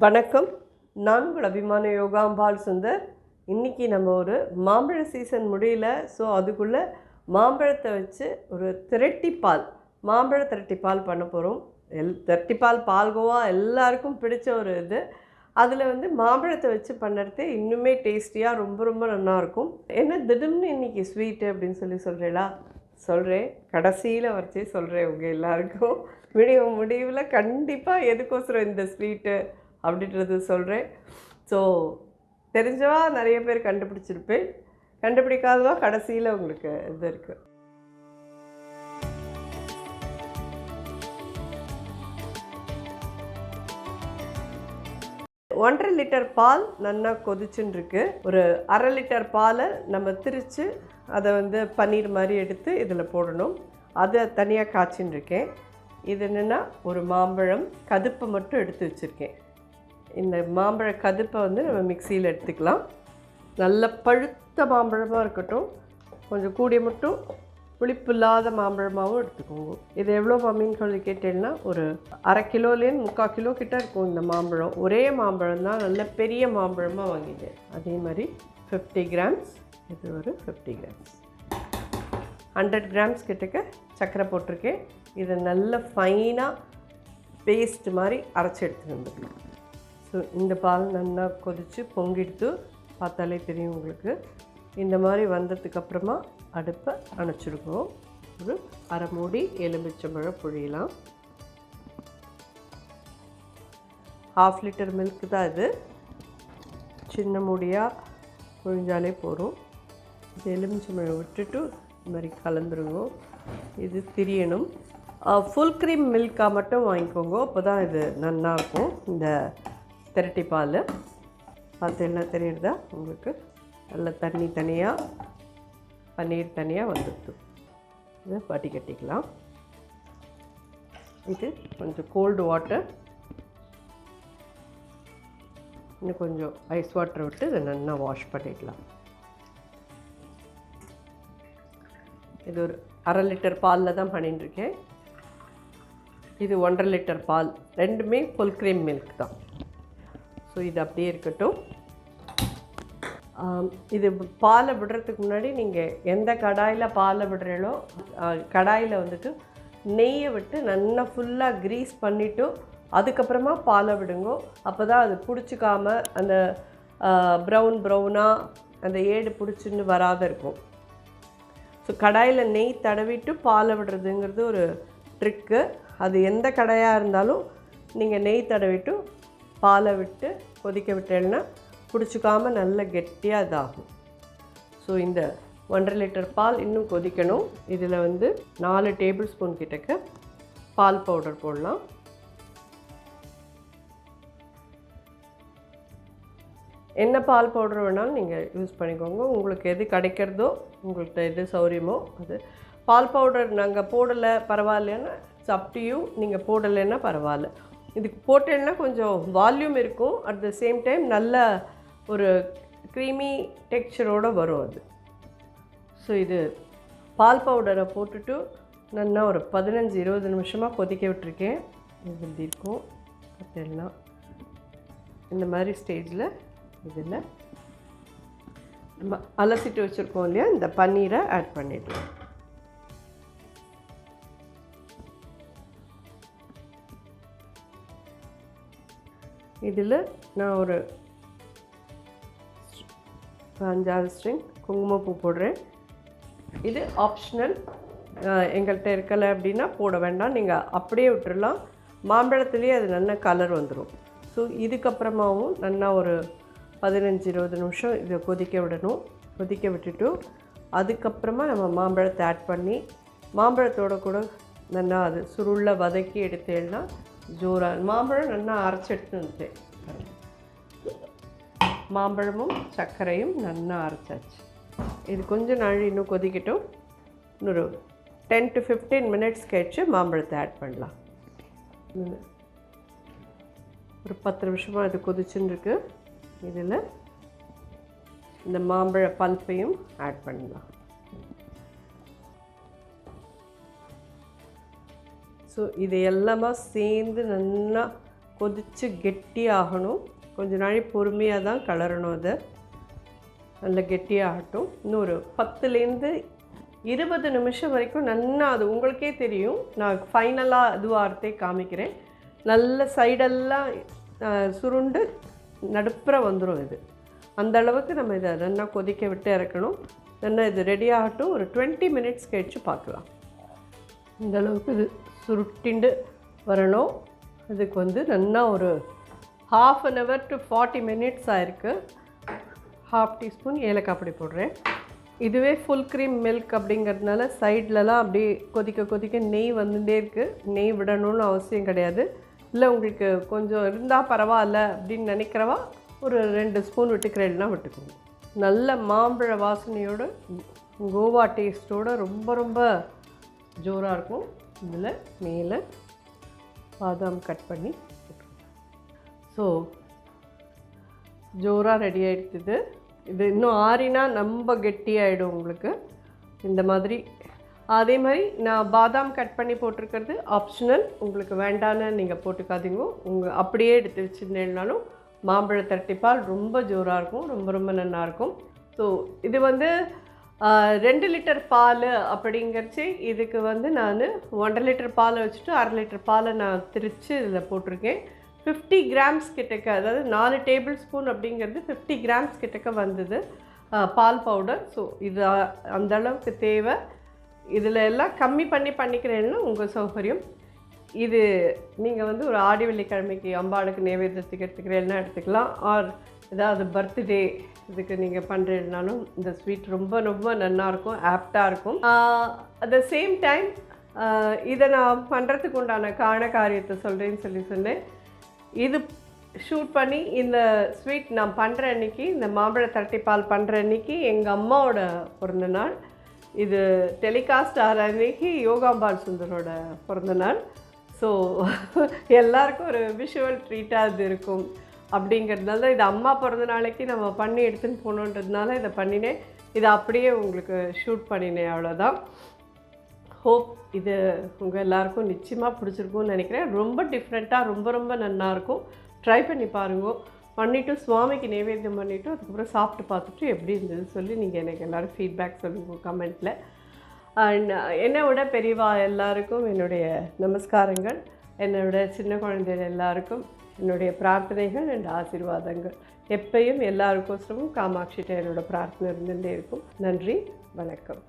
வணக்கம். நான் உங்கள் அபிமான யோகாம்பாள் சுந்தர். இன்றைக்கி நம்ம ஒரு மாம்பழ சீசன் முடியல. ஸோ அதுக்குள்ளே மாம்பழத்தை வச்சு ஒரு திரட்டிப்பால், மாம்பழ திரட்டிப்பால் பண்ண போகிறோம். திரட்டிப்பால் பால்கோவா எல்லாருக்கும் பிடிச்ச ஒரு இது. அதில் மாம்பழத்தை வச்சு பண்ணுறது இன்னுமே டேஸ்டியாக ரொம்ப ரொம்ப நல்லாயிருக்கும். என்ன திடீர்னு இன்றைக்கி ஸ்வீட்டு அப்படின்னு சொல்கிறீங்களா? சொல்கிறேன், கடைசியில் வச்சு சொல்கிறேன். உங்கள் எல்லாருக்கும் முடிவில் கண்டிப்பாக எதுக்கோசரம் இந்த ஸ்வீட்டு அப்படின்றது சொல்கிறேன். ஸோ தெரிஞ்சவா நிறைய பேர் கண்டுபிடிச்சிருப்பேன், கண்டுபிடிக்காதவா கடைசியில் உங்களுக்கு இது இருக்குது. ஒன்றரை லிட்டர் பால் நல்லா கொதிச்சுன்னு இருக்கு. ஒரு அரை லிட்டர் பாலை நம்ம திரித்து அதை பன்னீர் மாதிரி எடுத்து இதில் போடணும். அதை தனியாக காய்ச்சின்னு இருக்கேன். இது என்னென்னா, ஒரு மாம்பழம் கதுப்பை மட்டும் எடுத்து வச்சுருக்கேன். இந்த மாம்பழ கதுப்பை நம்ம மிக்சியில் எடுத்துக்கலாம். நல்ல பழுத்த மாம்பழமாக இருக்கட்டும், கொஞ்சம் கூடிய மட்டும் புளிப்பு இல்லாத மாம்பழமாகவும் எடுத்துக்கோங்க. இது எவ்வளோ மம்மின்னு சொல்லி கேட்டேன்னா, ஒரு அரை கிலோலேருந்து 3/4 கிலோ கிட்ட இருக்கும் இந்த மாம்பழம். ஒரே மாம்பழம் தான், நல்ல பெரிய மாம்பழமாக வாங்கிட்டேன். அதே மாதிரி 50 கிராம்ஸ், இது ஒரு 50 கிராம்ஸ், 100 கிராம்ஸ் கிட்டக்க சர்க்கரை போட்டிருக்கேன். இதை நல்ல ஃபைனாக பேஸ்ட் மாதிரி அரைச்சி எடுத்துகிட்டு வந்துடணும். ஸோ இந்த பால் நல்லா கொதித்து பொங்கிடுத்து பார்த்தாலே தெரியும் உங்களுக்கு. இந்த மாதிரி வந்ததுக்கப்புறமா அடுப்பை அணைச்சிருக்கோம். ஒரு அரை மூடி எலுமிச்சம்பழம் புழியலாம். 1/2 லிட்டர் மில்க் தான் இது. சின்ன மூடியாக புழிஞ்சாலே போகும். இது எலுமிச்சம்பழம் விட்டுட்டு இந்த மாதிரி கலந்துருங்க. இது திரியணும். ஃபுல் க்ரீம் மில்காக மட்டும் வாங்கிக்கோங்க, அப்போ தான் இது நல்லாயிருக்கும். இந்த திரட்டி பால் பார்த்தீங்கன்னா தெரியுறதா உங்களுக்கு? நல்ல தண்ணி தனியாக, பன்னீர் தனியாக வந்துடுது. இதை வடிகட்டிக்கலாம். இது கொஞ்சம் கோல்டு வாட்டர், இன்னும் கொஞ்சம் ஐஸ் வாட்டர் விட்டு இதை நல்லா வாஷ் பண்ணிக்கலாம். இது ஒரு அரை லிட்டர் பாலில் தான் பண்ணிட்டுருக்கேன். இது 1.5 லிட்டர் பால், ரெண்டுமே ஃபுல் க்ரீம் மில்க் தான். ஸோ இது அப்படியே இருக்கட்டும். இது பாலை விடுறதுக்கு முன்னாடி நீங்கள் எந்த கடாயில் பாலை விடுறீங்களோ கடாயில் நெய்யை விட்டு நல்லா ஃபுல்லாக க்ரீஸ் பண்ணிவிட்டு அதுக்கப்புறமா பாலை விடுங்க. அப்போ தான் அது பிடிச்சிக்காமல் அந்த ப்ரௌனாக அந்த ஏடு பிடிச்சின்னு வராத இருக்கும். ஸோ கடாயில் நெய் தடவிட்டு பாலை விடுறதுங்கிறது ஒரு ட்ரிக்கு. அது எந்த கடாயாக இருந்தாலும் நீங்கள் நெய் தடவிட்டு பாலை விட்டு கொதிக்க விட்டேன்னா பிடிச்சிக்காமல் நல்ல கெட்டியாக இதாகும். ஸோ இந்த 1.5 லிட்டர் பால் இன்னும் கொதிக்கணும். இதில் 4 டேபிள் ஸ்பூன் கிட்டக்க பால் பவுடர் போடலாம். என்ன பால் பவுடர் வேணாலும் நீங்கள் யூஸ் பண்ணிக்கோங்க. உங்களுக்கு எது கிடைக்கிறதோ, உங்கள்கிட்ட எது சௌரியமோ அது. பால் பவுடர் நாங்கள் போடலை பரவாயில்லைன்னா சப்டியும், நீங்கள் போடலைன்னா பரவாயில்ல. இதுக்கு போட்டேன்னா கொஞ்சம் வால்யூம் இருக்கும், அட் த சேம் டைம் நல்ல ஒரு க்ரீமி டெக்ஸ்சரோடு வரும் அது. ஸோ இது பால் பவுடரை போட்டுட்டு நல்லா ஒரு 15-20 நிமிஷமாக கொதிக்க விட்டுருக்கேன். இது எப்படி இருக்கும் பார்த்தீங்கன்னா, இந்த மாதிரி ஸ்டேஜில் இதில் நம்ம அலசிட்டு வச்சுருக்கோம் இல்லையா, இந்த பன்னீரை ஆட் பண்ணிடலாம். இதில் நான் ஒரு 5-6 ஸ்ட்ரிங் குங்குமப்பூ போடுறேன். இது ஆப்ஷனல், எங்கள்கிட்ட இருக்கலை அப்படின்னா போட வேண்டாம், நீங்கள் அப்படியே விட்டுடலாம். மாம்பழத்துலேயே அது நல்ல கலர் வந்துடும். ஸோ இதுக்கப்புறமாவும் நல்லா ஒரு 15-20 நிமிஷம் இதை கொதிக்க விடணும். கொதிக்க விட்டுட்டு அதுக்கப்புறமா நம்ம மாம்பழத்தை ஆட் பண்ணி மாம்பழத்தோட கூட நல்லா அது சுருளில் வதக்கி எடுத்தேன்னா ஜோராக மாம்பழம் நல்லா அரைச்சி எடுத்து வந்துட்டேன். மாம்பழமும் சர்க்கரையும் நல்லா அரைச்சாச்சு. இது கொஞ்சம் நாள் இன்னும் கொதிக்கட்டும். இன்னொரு 10 to 15 மினிட்ஸ் கழிச்சு மாம்பழத்தை ஆட் பண்ணலாம். ஒரு 10 நிமிஷமாக இது கொதிச்சுன்னு இருக்கு. இதில் இந்த மாம்பழ பல்ப்பையும் ஆட் பண்ணலாம். ஸோ இது எல்லாமே சேர்ந்து நல்லா கொதித்து கெட்டியாகணும். கொஞ்ச நாள் பொறுமையாக தான் கலரணும். அதை நல்லா கெட்டியாகட்டும். இன்னும் ஒரு 10லேருந்து 20 நிமிஷம் வரைக்கும் நல்லா அது உங்களுக்கே தெரியும். நான் ஃபைனலாக இதுவாகிறதே காமிக்கிறேன். நல்ல சைடெல்லாம் சுருண்டு நடுப்புற வந்துடும். இது அந்த அளவுக்கு நம்ம இதை நல்லா கொதிக்க விட்டு இறக்கணும். நல்லா இது ரெடி ஆகட்டும். ஒரு 20 மினிட்ஸ் கழிச்சு பார்க்கலாம். இந்த அளவுக்கு இது சுருட்டிண்டு வரணும். அதுக்கு வந்து நல்லா ஒரு 1/2 an hour to 40 minutes ஆயிருக்கு. 1/2 teaspoon ஏலக்காய் பொடி போடுறேன். இதுவே ஃபுல் க்ரீம் மில்க் அப்படிங்கிறதுனால சைட்லலாம் அப்படியே கொதிக்க கொதிக்க நெய் வந்துகிட்டே இருக்குது. நெய் விடணும்னு அவசியம் கிடையாது. இல்லை உங்களுக்கு கொஞ்சம் இருந்தால் பரவாயில்ல அப்படின்னு நினைக்கிறவா ஒரு 2 ஸ்பூன் விட்டுக்கிறேன்னா விட்டுக்கோங்க. நல்ல மாம்பழ வாசனையோடு கோவா டேஸ்ட்டோடு ரொம்ப ரொம்ப ஜோராக இருக்கும். இதில் மேலே பாதாம் கட் பண்ணி ஸோ ஜோராக ரெடி ஆகிடுது. இது இன்னும் ஆறினா ரொம்ப கெட்டியாகிடும் உங்களுக்கு. இந்த மாதிரி அதே மாதிரி நான் பாதாம் கட் பண்ணி போட்டிருக்கிறது ஆப்ஷனல். உங்களுக்கு வேண்டான்னு நீங்கள் போட்டுக்காதீங்க. அப்படியே எடுத்து வச்சுருந்தேன்னாலும் மாம்பழ தரட்டிப்பால் ரொம்ப ஜோராக இருக்கும். ரொம்ப ரொம்ப நல்லாயிருக்கும். ஸோ இது வந்து 2 லிட்டர் பால் அப்படிங்கிறச்சு இதுக்கு வந்து நான் 1.5 லிட்டர் பாலை வச்சுட்டு 1/2 லிட்டர் பாலை நான் திரித்து இதில் போட்டிருக்கேன். 50 கிராம்ஸ் கிட்டக்க, அதாவது 4 டேபிள் ஸ்பூன் அப்படிங்கிறது 50 கிராம்ஸ் கிட்டக்க வந்தது பால் பவுடர். ஸோ இது அந்த அளவுக்கு தேவை. இதில் எல்லாம் கம்மி பண்ணிக்கிறேன்னா உங்கள் சௌகரியம். இது நீங்கள் வந்து ஒரு ஆடி வெள்ளிக்கிழமைக்கு அம்பாளுக்கு நைவேத்தியத்துக்கு எடுத்துக்கிறேன்னா எடுத்துக்கலாம். ஆர் ஏதாவது பர்த்டே இதுக்கு நீங்கள் பண்ணுறதுனாலும் இந்த ஸ்வீட் ரொம்ப ரொம்ப நல்லாயிருக்கும், ஆப்டாக இருக்கும். அட் த சேம் டைம் இதை நான் பண்ணுறதுக்கு உண்டான காரியத்தை சொல்கிறேன்னு சொன்னேன். இது ஷூட் பண்ணி இந்த ஸ்வீட் நான் பண்ணுற அன்றைக்கி, இந்த மாம்பழ தரட்டிப்பால் பண்ணுற அன்றைக்கி எங்கள் அம்மாவோட பிறந்த நாள். இது டெலிகாஸ்ட் ஆகிற அன்றைக்கி யோகாம்பாள் சுந்தரோட பிறந்த நாள். ஸோ எல்லாருக்கும் ஒரு விஷுவல் ட்ரீட்டாக இது இருக்கும். அப்படிங்கிறதுனால தான் இது அம்மா பிறந்த நாளைக்கு நம்ம பண்ணி எடுத்துன்னு போகணுன்றதுனால இதை பண்ணினேன். இதை அப்படியே உங்களுக்கு ஷூட் பண்ணினேன், அவ்வளோதான். ஹோப் இது உங்கள் எல்லாருக்கும் நிச்சயமாக பிடிச்சிருக்கும்னு நினைக்கிறேன். ரொம்ப டிஃப்ரெண்ட்டாக ரொம்ப ரொம்ப நல்லாயிருக்கும். ட்ரை பண்ணி பாருங்க. பண்ணிவிட்டு சுவாமிக்கு நைவேத்தியம் பண்ணிவிட்டு அதுக்கப்புறம் சாப்பிட்டு பார்த்துட்டு எப்படி இருந்தது சொல்லி நீங்கள் எனக்கு எல்லோரும் ஃபீட்பேக் சொல்லுங்க கமெண்ட்டில். அண்ட் என்னை விட பெரியவா எல்லாருக்கும் என்னுடைய நமஸ்காரங்கள். என்னை விட சின்ன குழந்தைகள் எல்லாருக்கும் என்னுடைய பிரார்த்தனைகள் அண்ட் ஆசீர்வாதங்கள். எப்பயும் எல்லாருக்கோசரமும் காமாட்சிகிட்ட என்னோடய பிரார்த்தனை இருந்துகிட்டே இருக்கும். நன்றி, வணக்கம்.